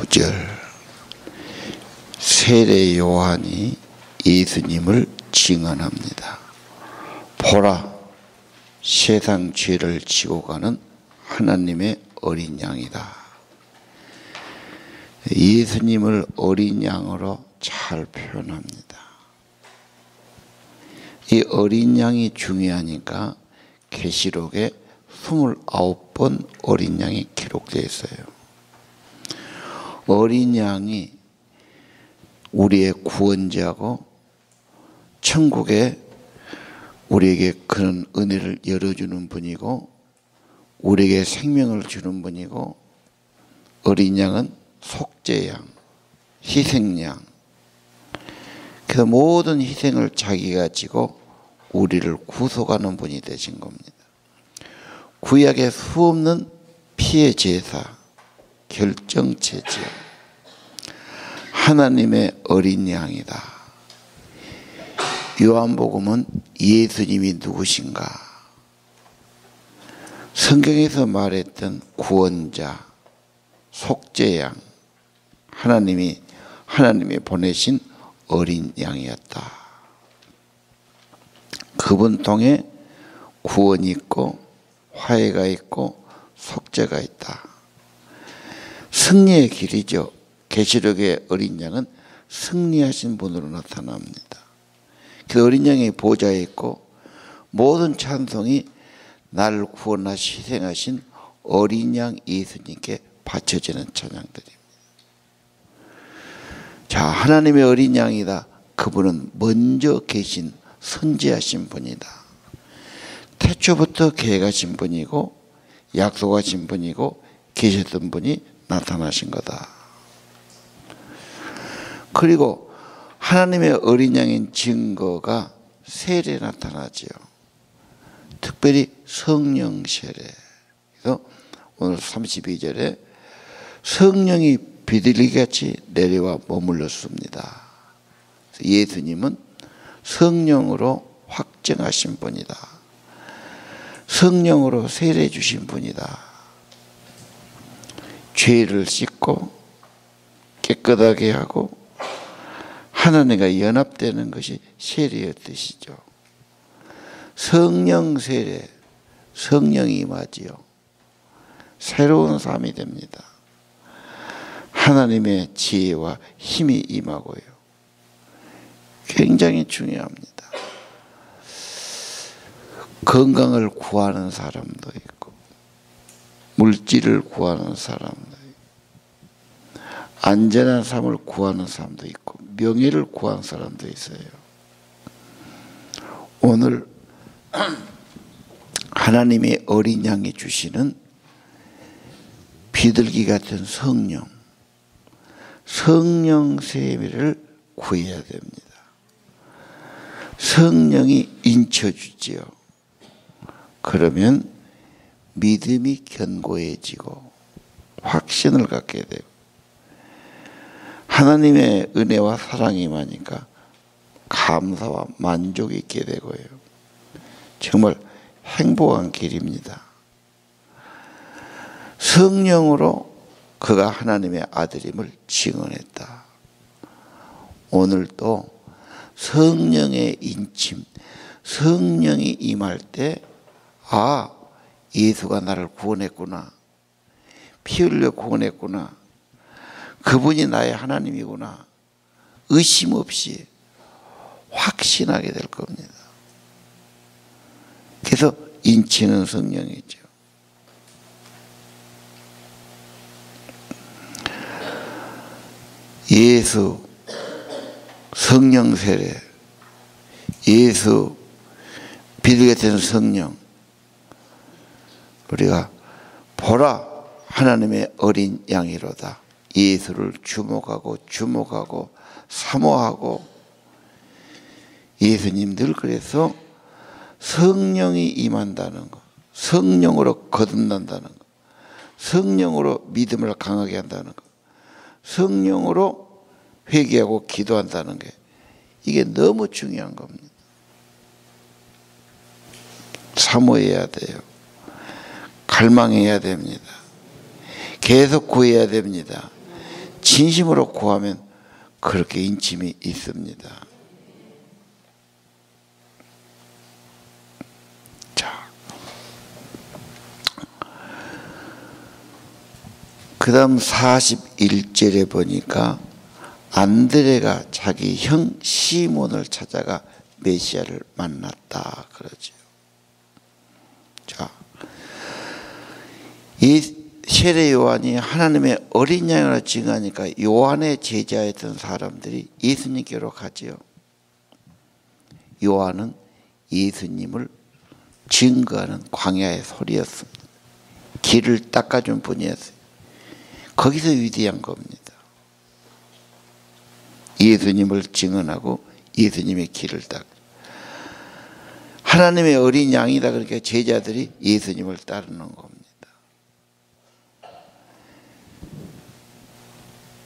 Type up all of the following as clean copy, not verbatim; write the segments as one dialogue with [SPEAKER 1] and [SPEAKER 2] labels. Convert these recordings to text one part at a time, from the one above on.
[SPEAKER 1] 9절 세례 요한이 예수님을 증언합니다. 보라, 세상 죄를 지고 가는 하나님의 어린 양이다. 예수님을 어린 양으로 잘 표현합니다. 이 어린 양이 중요하니까 계시록에 29번 어린 양이 기록되어 있어요. 어린 양이 우리의 구원자고 천국에 우리에게 그런 은혜를 열어주는 분이고 우리에게 생명을 주는 분이고, 어린 양은 속죄양, 희생양. 그래서 모든 희생을 자기가 지고 우리를 구속하는 분이 되신 겁니다. 구약의 수없는 피해 제사, 결정체제요. 하나님의 어린 양이다. 요한복음은 예수님이 누구신가? 성경에서 말했던 구원자, 속죄양, 하나님이 보내신 어린 양이었다. 그분 통해 구원이 있고 화해가 있고 속죄가 있다. 승리의 길이죠. 계시록의 어린 양은 승리하신 분으로 나타납니다. 그 어린 양의 보좌에 있고 모든 찬송이 나를 구원하시 희생하신 어린 양 예수님께 바쳐지는 찬양들입니다. 자, 하나님의 어린 양이다. 그분은 먼저 계신 선지하신 분이다. 태초부터 계획하신 분이고 약속하신 분이고 계셨던 분이 나타나신 거다. 그리고 하나님의 어린 양인 증거가 세례에 나타나지요. 특별히 성령 세례. 그래서 오늘 32절에 성령이 비둘기같이 내려와 머물렀습니다. 예수님은 성령으로 확정하신 분이다. 성령으로 세례 주신 분이다. 죄를 씻고 깨끗하게 하고 하나님과 연합되는 것이 세례의 뜻이죠. 성령 세례, 성령이 임하지요. 새로운 삶이 됩니다. 하나님의 지혜와 힘이 임하고요. 굉장히 중요합니다. 건강을 구하는 사람도 있고 물질을 구하는 사람도 있고 안전한 삶을 구하는 사람도 있고 명예를 구하는 사람도 있어요. 오늘 하나님의 어린 양이 주시는 비둘기 같은 성령 세례를 구해야 됩니다. 성령이 인쳐주지요. 그러면 믿음이 견고해지고 확신을 갖게 되고 하나님의 은혜와 사랑이 임하니까 감사와 만족이 있게 되고요. 정말 행복한 길입니다. 성령으로 그가 하나님의 아들임을 증언했다. 오늘도 성령의 인침, 성령이 임할 때 아, 예수가 나를 구원했구나. 피 흘려 구원했구나. 그분이 나의 하나님이구나. 의심 없이 확신하게 될 겁니다. 그래서 인치는 성령이죠. 예수 성령 세례, 예수 비둘기 같은 성령. 우리가 보라 하나님의 어린 양이로다. 예수를 주목하고 사모하고 예수님 늘 그래서 성령이 임한다는 것, 성령으로 거듭난다는 것, 성령으로 믿음을 강하게 한다는 것, 성령으로 회개하고 기도한다는 게 이게 너무 중요한 겁니다. 사모해야 돼요. 갈망해야 됩니다. 계속 구해야 됩니다. 진심으로 구하면 그렇게 인침이 있습니다. 자, 그 다음 41절에 보니까 안드레가 자기 형 시몬을 찾아가 메시아를 만났다 그러죠. 자, 이 세례 요한이 하나님의 어린 양으로 증하니까 요한의 제자였던 사람들이 예수님께로 가지요. 요한은 예수님을 증거하는 광야의 소리였습니다. 길을 닦아준 분이었어요. 거기서 위대한 겁니다. 예수님을 증언하고 예수님의 길을 닦아. 하나님의 어린 양이다. 그러니까 제자들이 예수님을 따르는 겁니다.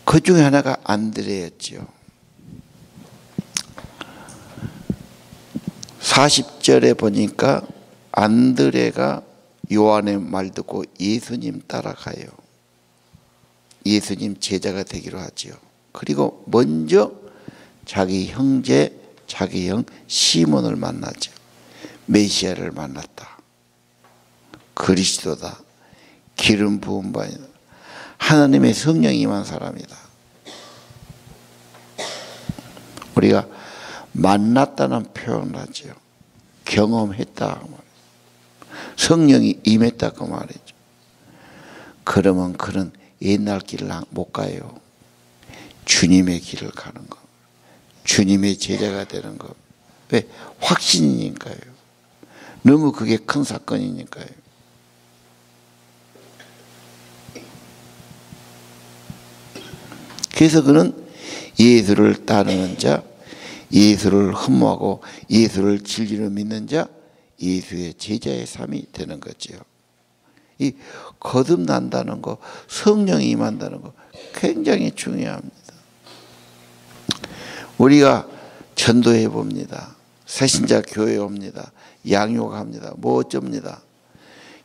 [SPEAKER 1] 그 중에 하나가 안드레였죠. 40절에 보니까 안드레가 요한의 말 듣고 예수님 따라가요. 예수님 제자가 되기로 하지요. 그리고 먼저 자기 형제, 자기 형 시몬을 만나죠. 메시아를 만났다. 그리스도다. 기름 부은 바이다. 하나님의 성령이 임한 사람이다. 우리가 만났다는 표현을 하죠. 경험했다 그 말이죠. 성령이 임했다 그 말이죠. 그러면 그는 옛날 길을 못 가요. 주님의 길을 가는 거. 주님의 제자가 되는 거. 왜? 확신이니까요. 너무 그게 큰 사건이니까요. 그래서 그는 예수를 따르는 자, 예수를 흠모하고 예수를 진리로 믿는 자, 예수의 제자의 삶이 되는 거죠. 이 거듭난다는 거, 성령이 임한다는 거 굉장히 중요합니다. 우리가 전도해 봅니다. 새신자 교회 옵니다. 양육합니다. 뭐 어쩝니다.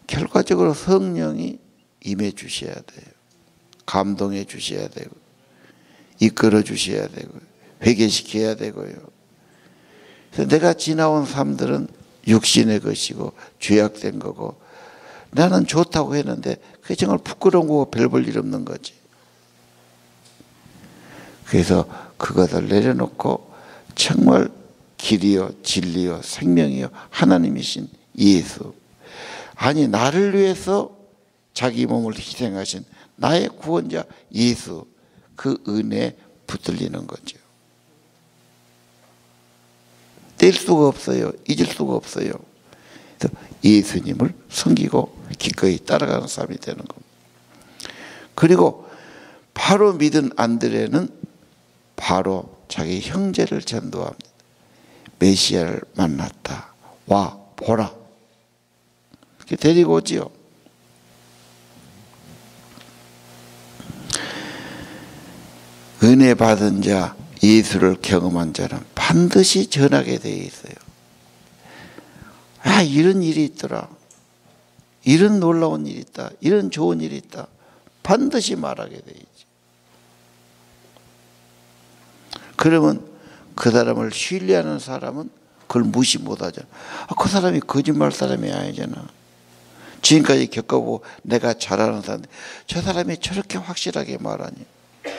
[SPEAKER 1] 결과적으로 성령이 임해 주셔야 돼요. 감동해 주셔야 되고, 이끌어 주셔야 되고, 회개시켜야 되고요. 그래서 내가 지나온 삶들은 육신의 것이고 죄악된 거고, 나는 좋다고 했는데 그게 정말 부끄러운 거고 별 볼 일 없는 거지. 그래서 그것을 내려놓고 정말 길이요 진리요 생명이요 하나님이신 예수, 아니 나를 위해서 자기 몸을 희생하신 나의 구원자 예수, 그 은혜에 붙들리는 거죠. 뗄 수가 없어요. 잊을 수가 없어요. 그래서 예수님을 섬기고 기꺼이 따라가는 사람이 되는 겁니다. 그리고 바로 믿은 안드레는 바로 자기 형제를 전도합니다. 메시아를 만났다. 와 보라. 이렇게 데리고 오지요. 은혜 받은 자, 예수를 경험한 자는 반드시 전하게 되어 있어요. 아, 이런 일이 있더라. 이런 놀라운 일이 있다. 이런 좋은 일이 있다. 반드시 말하게 되어 있죠. 그러면 그 사람을 신뢰하는 사람은 그걸 무시 못하잖아. 아, 그 사람이 거짓말 사람이 아니잖아. 지금까지 겪어보고 내가 잘 아는 사람, 저 사람이 저렇게 확실하게 말하니.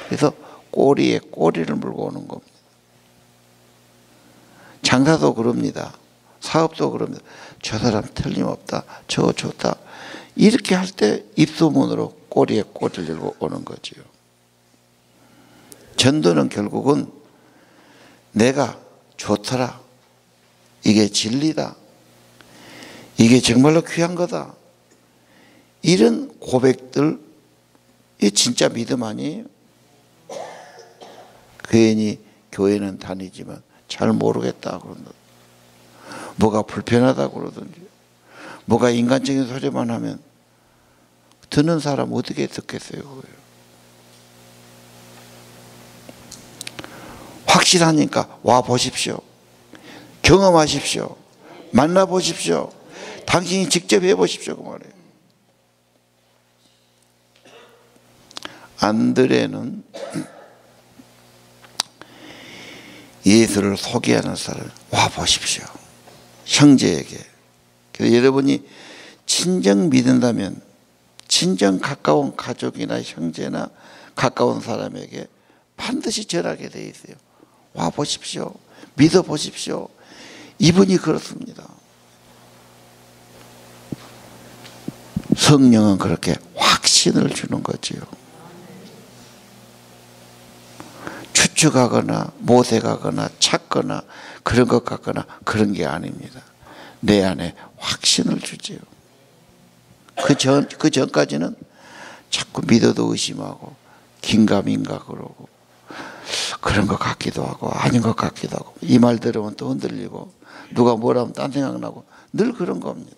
[SPEAKER 1] 그래서 꼬리에 꼬리를 물고 오는 겁니다. 장사도 그럽니다. 사업도 그럽니다. 저 사람 틀림없다. 저거 좋다. 이렇게 할 때 입소문으로 꼬리에 꼬리를 들고 오는 거지요. 전도는 결국은 내가 좋더라. 이게 진리다. 이게 정말로 귀한 거다. 이런 고백들, 이 진짜 믿음 아니에요? 괜히 교회는 다니지만 잘 모르겠다 그런다. 뭐가 불편하다 그러든지, 뭐가 인간적인 소리만 하면 듣는 사람 어떻게 듣겠어요? 그거예요. 확실하니까 와 보십시오. 경험하십시오. 만나보십시오. 당신이 직접 해보십시오. 그 말이에요. 안드레는 예수를 소개하는 사람, 와 보십시오. 형제에게. 그래서 여러분이 진정 믿는다면 진정 가까운 가족이나 형제나 가까운 사람에게 반드시 전하게 돼 있어요. 와 보십시오. 믿어 보십시오. 이분이 그렇습니다. 성령은 그렇게 확신을 주는 거지요. 추측하거나 모색하거나 찾거나 그런 것 같거나 그런 게 아닙니다. 내 안에 확신을 주지요. 그 전까지는 자꾸 믿어도 의심하고 긴가민가 그러고 그런 것 같기도 하고 아닌 것 같기도 하고 이 말 들으면 또 흔들리고 누가 뭐라 하면 딴 생각나고 늘 그런 겁니다.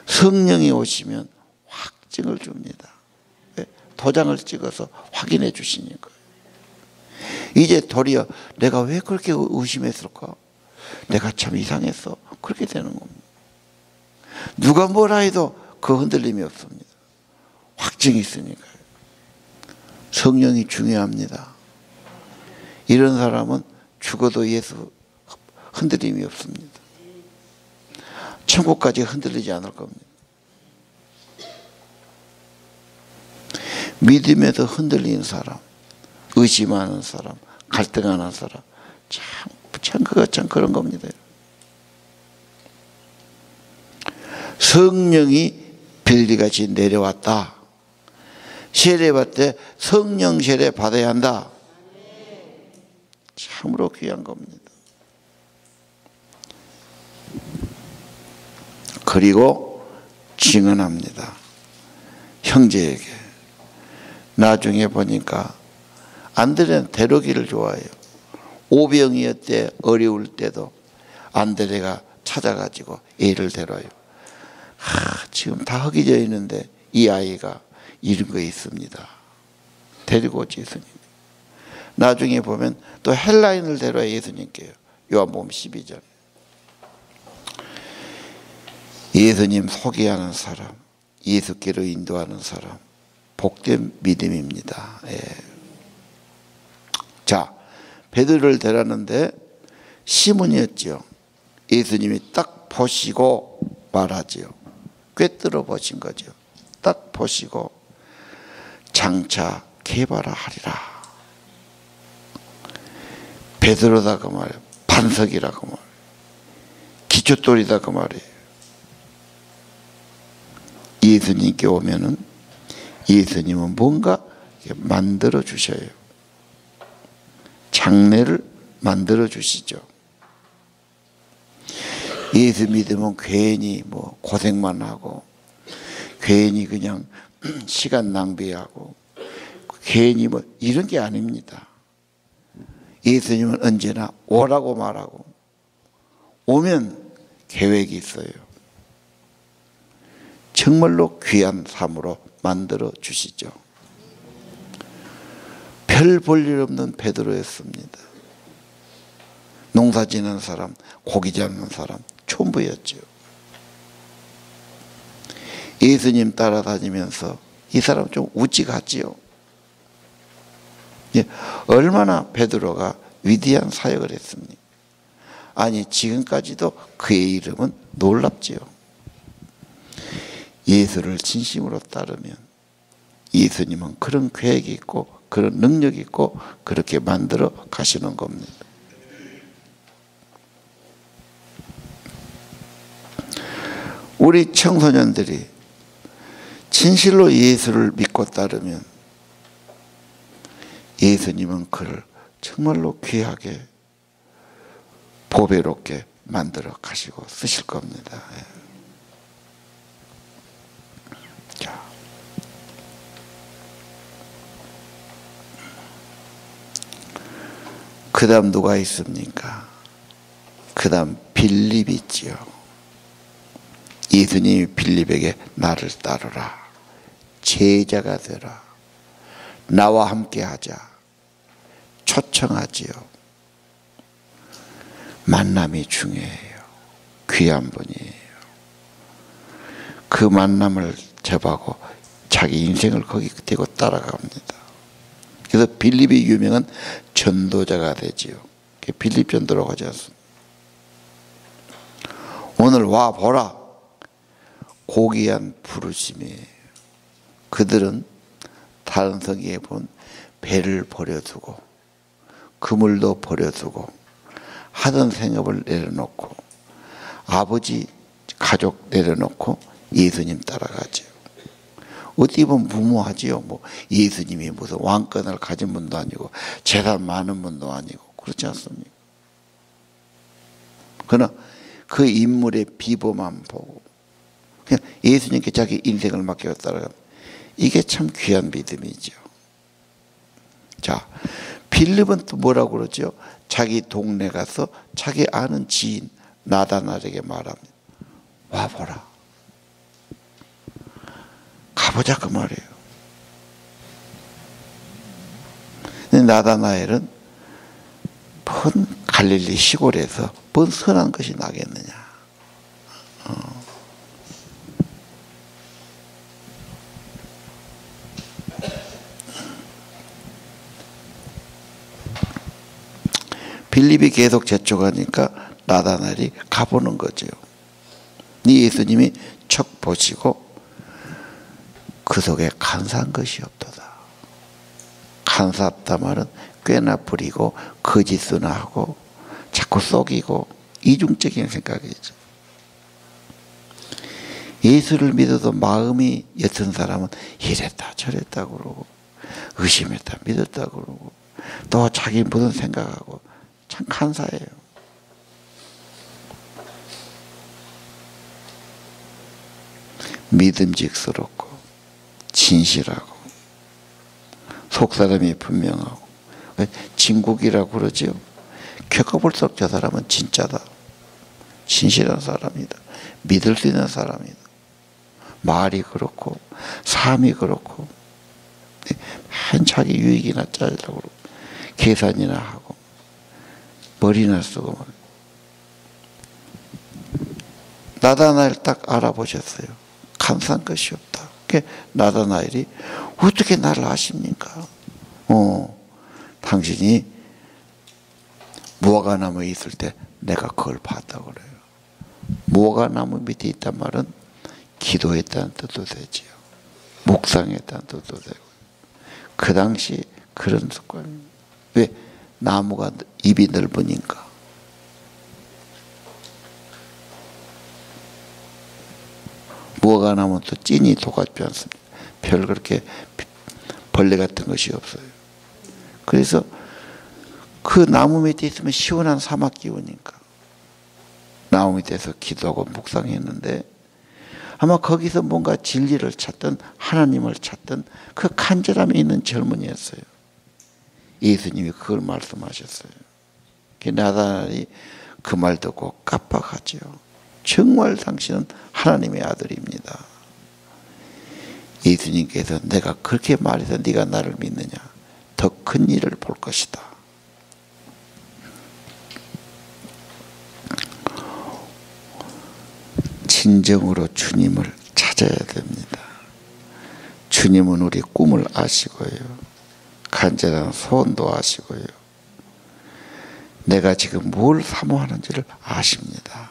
[SPEAKER 1] 성령이 오시면 확증을 줍니다. 도장을 찍어서 확인해 주시니까. 이제 도리어 내가 왜 그렇게 의심했을까? 내가 참 이상했어. 그렇게 되는 겁니다. 누가 뭐라 해도 그 흔들림이 없습니다. 확증이 있으니까요. 성령이 중요합니다. 이런 사람은 죽어도 예수 흔들림이 없습니다. 천국까지 흔들리지 않을 겁니다. 믿음에도 흔들리는 사람, 의심하는 사람, 갈등하는 사람, 참 그런 겁니다. 성령이 빌리같이 내려왔다. 세례받을 때 성령 세례 받아야 한다. 참으로 귀한 겁니다. 그리고 증언합니다. 형제에게. 나중에 보니까 안드레는 데려기를 좋아해요. 오병이었대 어려울 때도 안드레가 찾아가지고 애를 데려요. 지금 다 허기져 있는데 이 아이가 이런 거 있습니다. 데리고 오지 예수님. 나중에 보면 또 헬라인을 데려와 예수님께요. 요한복음 12절. 예수님 소개하는 사람, 예수께로 인도하는 사람, 복된 믿음입니다. 예. 자, 베드로를 데려왔는데 시몬이었죠. 예수님이 딱 보시고 말하지요. 꿰뚫어 보신 거죠. 딱 보시고 장차 개발하리라. 베드로다 그 말이에요. 반석이라 그 말이에요. 기초돌이다 그 말이에요. 예수님께 오면은 예수님은 뭔가 만들어 주셔요. 장래를 만들어 주시죠. 예수 믿으면 괜히 뭐 고생만 하고 괜히 그냥 시간 낭비하고 괜히 뭐 이런 게 아닙니다. 예수님은 언제나 오라고 말하고 오면 계획이 있어요. 정말로 귀한 삶으로 만들어 주시죠. 별 볼 일 없는 베드로였습니다. 농사 지는 사람, 고기 잡는 사람, 촌부였죠. 예수님 따라다니면서 이 사람 좀 우찌 같지요. 얼마나 베드로가 위대한 사역을 했습니까? 아니 지금까지도 그의 이름은 놀랍지요. 예수를 진심으로 따르면 예수님은 그런 계획이 있고 그런 능력이 있고 그렇게 만들어 가시는 겁니다. 우리 청소년들이 진실로 예수를 믿고 따르면 예수님은 그를 정말로 귀하게 보배롭게 만들어 가시고 쓰실 겁니다. 자, 그 다음 누가 있습니까? 그 다음 빌립이 있지요. 예수님이 빌립에게 나를 따르라. 제자가 되라. 나와 함께 하자. 초청하지요. 만남이 중요해요. 귀한 분이에요. 그 만남을 접하고 자기 인생을 거기 대고 따라갑니다. 그래서 빌립이 유명한 전도자가 되지요. 빌립 전도로 가지 않습니다. 오늘 와 보라. 고귀한 부르심이에요. 그들은 다른 성경에 본 배를 버려두고 그물도 버려두고 하던 생업을 내려놓고 아버지 가족 내려놓고 예수님 따라가죠. 어떻게 보면 무모하지요. 뭐 예수님이 무슨 왕권을 가진 분도 아니고 재산 많은 분도 아니고 그렇지 않습니까? 그러나 그 인물의 비범만 보고 그냥 예수님께 자기 인생을 맡겨 따라가면 이게 참 귀한 믿음이죠. 자, 빌립은 또 뭐라고 그러죠? 자기 동네 가서 자기 아는 지인 나다나엘에게 말합니다. 와보라. 가보자 그 말이에요. 근데 나다나엘은 뭔 갈릴리 시골에서 뭔 선한 것이 나겠느냐. 빌립이 계속 재촉하니까 나다나엘이 가보는 거죠. 예수님이 척 보시고 그 속에 간사한 것이 없도다. 간사했다 말은 꽤나 부리고 거짓으나 하고 자꾸 속이고 이중적인 생각이죠. 예수를 믿어도 마음이 옅은 사람은 이랬다 저랬다 그러고 의심했다 믿었다 그러고 또 자기 무슨 생각하고 참 간사해요. 믿음직스럽고 진실하고 속사람이 분명하고 진국이라고 그러죠. 겪어볼수록 저 사람은 진짜다. 진실한 사람이다. 믿을 수 있는 사람이다. 말이 그렇고 삶이 그렇고 한 자기 유익이나 짜려고 그러고 계산이나 하고 머리나 쓰고 나다나엘 딱 알아보셨어요. 간사한 것이 없다. 나다나엘이 어떻게 나를 아십니까? 당신이 무화과나무에 있을 때 내가 그걸 봤다고 그래요. 무화과나무 밑에 있단 말은 기도했다는 뜻도 되지요. 묵상했다는 뜻도 되고. 그 당시 그런 습관입니다. 왜? 나무가 입이 넓으니까. 무화과나무는 또 찐이 똑같지 않습니다. 별 그렇게 벌레 같은 것이 없어요. 그래서 그 나무 밑에 있으면 시원한 사막 기운이니까 나무 밑에서 기도하고 묵상했는데 아마 거기서 뭔가 진리를 찾든 하나님을 찾든 그 간절함이 있는 젊은이였어요. 예수님이 그걸 말씀하셨어요. 나다나엘이 그 말 듣고 깜빡하죠. 정말 당신은 하나님의 아들입니다. 예수님께서 내가 그렇게 말해서 네가 나를 믿느냐? 더 큰 일을 볼 것이다. 진정으로 주님을 찾아야 됩니다. 주님은 우리 꿈을 아시고요. 간절한 소원도 아시고요. 내가 지금 뭘 사모하는지를 아십니다.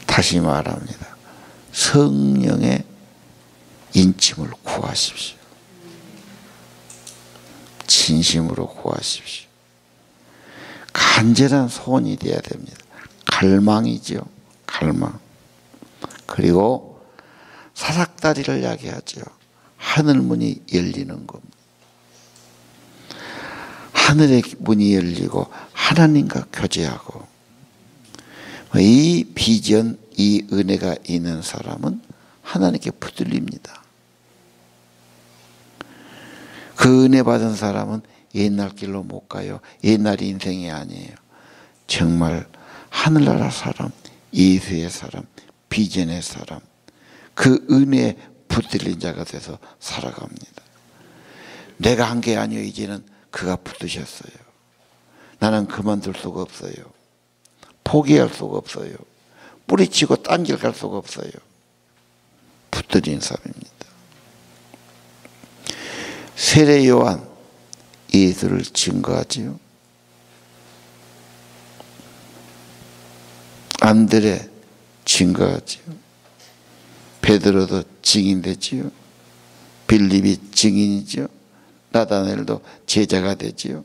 [SPEAKER 1] 다시 말합니다. 성령의 인침을 구하십시오. 진심으로 구하십시오. 간절한 소원이 되어야 됩니다. 갈망이죠. 갈망. 그리고 사삭다리를 야기하죠. 하늘문이 열리는 겁니다. 하늘의 문이 열리고 하나님과 교제하고 이 비전, 이 은혜가 있는 사람은 하나님께 붙들립니다. 그 은혜 받은 사람은 옛날 길로 못 가요. 옛날 인생이 아니에요. 정말 하늘나라 사람, 예수의 사람, 비전의 사람, 그 은혜에 붙들린 자가 돼서 살아갑니다. 내가 한 게 아니에요. 이제는 그가 붙드셨어요. 나는 그만둘 수가 없어요. 포기할 수가 없어요. 뿌리치고 딴 길 갈 수가 없어요. 붙들린 사람입니다. 세례 요한 예수를 증거하지요. 안드레 증거하지요. 베드로도 증인되지요. 빌립이 증인이죠. 나다나엘도 제자가 되지요.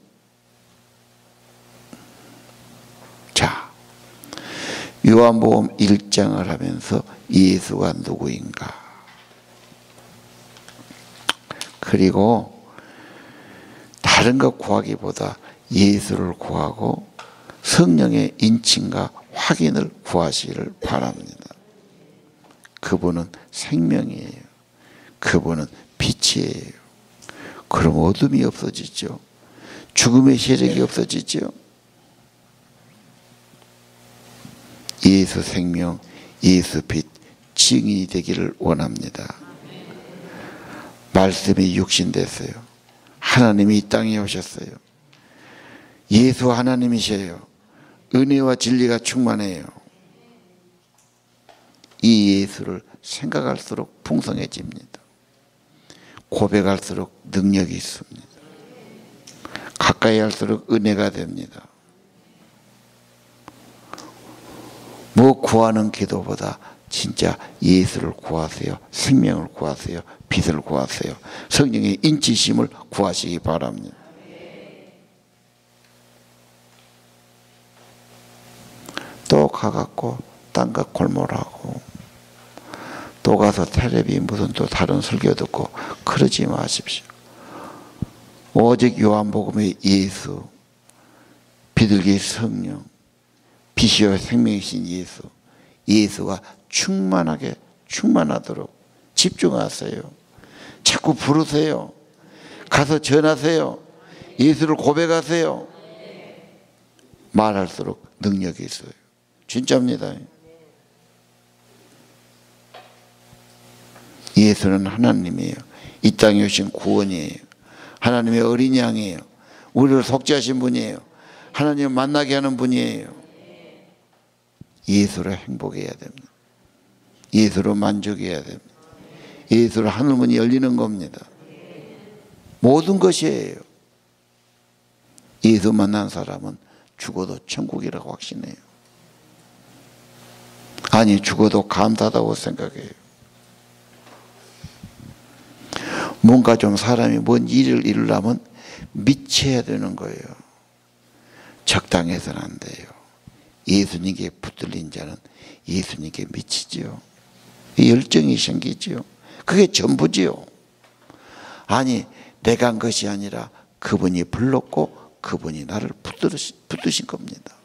[SPEAKER 1] 자, 요한복음 1장을 하면서 예수가 누구인가? 그리고 다른 것 구하기보다 예수를 구하고 성령의 인침과 확인을 구하시기를 바랍니다. 그분은 생명이에요. 그분은 빛이에요. 그럼 어둠이 없어지죠. 죽음의 세력이 없어지죠. 예수 생명, 예수 빛 증인이 되기를 원합니다. 말씀이 육신됐어요. 하나님이 이 땅에 오셨어요. 예수 하나님이셔요. 은혜와 진리가 충만해요. 이 예수를 생각할수록 풍성해집니다. 고백할수록 능력이 있습니다. 가까이 할수록 은혜가 됩니다. 뭐 구하는 기도보다 진짜 예수를 구하세요. 생명을 구하세요. 빛을 구하세요. 성령의 인치심을 구하시기 바랍니다. 또 가갖고 딴거 골몰하고 또 가서 텔레비 무슨 또 다른 설교 듣고 그러지 마십시오. 오직 요한복음의 예수, 비둘기의 성령, 빛이요 생명이신 예수, 예수가 충만하도록 집중하세요. 자꾸 부르세요. 가서 전하세요. 예수를 고백하세요. 말할수록 능력이 있어요. 진짜입니다. 예수는 하나님이에요. 이 땅에 오신 구원이에요. 하나님의 어린 양이에요. 우리를 속죄하신 분이에요. 하나님을 만나게 하는 분이에요. 예수로 행복해야 됩니다. 예수로 만족해야 됩니다. 예수로 하늘문이 열리는 겁니다. 모든 것이에요. 예수 만난 사람은 죽어도 천국이라고 확신해요. 아니 죽어도 감사하다고 생각해요. 뭔가 좀 사람이 뭔 일을 이루려면 미쳐야 되는 거예요. 적당해서는 안 돼요. 예수님께 붙들린 자는 예수님께 미치지요. 열정이 생기지요. 그게 전부지요. 아니 내가 한 것이 아니라 그분이 불렀고 그분이 나를 붙드신 겁니다.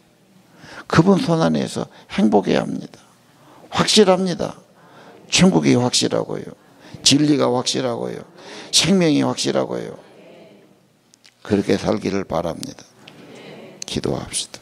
[SPEAKER 1] 그분 손안에서 행복해야 합니다. 확실합니다. 천국이 확실하고요. 진리가 확실하고요. 생명이 확실하고요. 그렇게 살기를 바랍니다. 기도합시다.